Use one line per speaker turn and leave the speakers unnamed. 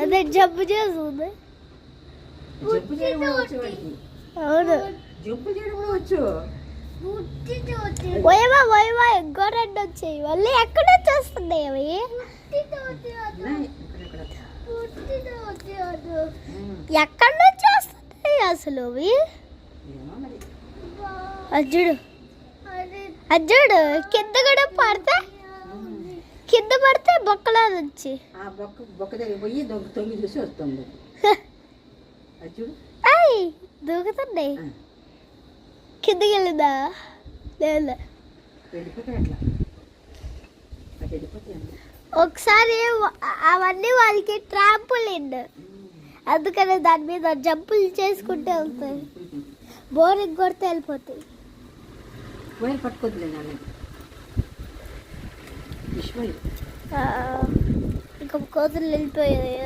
అదే జబ్బు చేస్తుంది.
జబ్బు చేయడం కూడా వచ్చు వాడికి.
అవును.
జబ్బు చేయడం కూడా వచ్చు.
పోయవా పోయవా ఇంకో రెండు వచ్చాయి. మళ్ళీ ఎక్కడ నుంచి వస్తున్నాయి అవి? ఎక్కడి నుంచి వస్తున్నాయి అసలు అవి? అజ్జుడు అజ్జుడు కింద కూడా కింద పడితే బొక్కలా నుంచి
బొక్క దగ్గర పోయి తొంగి చూసి వస్తుంది.
అయ్యి దూకుతున్నాయి. కిందకి వెళ్ళిందా? లేదా ఒకసారి అవన్నీ వాళ్ళకి ట్రాంపులిన్, అందుకని దాని మీద జంపులు చేసుకుంటే వెళ్తాయి. బోరింగ్ కొడితే వెళ్ళిపోతాయి.
పట్టుకోద్దులే
ఇంకా కోతులు వెళ్ళిపోయాయి.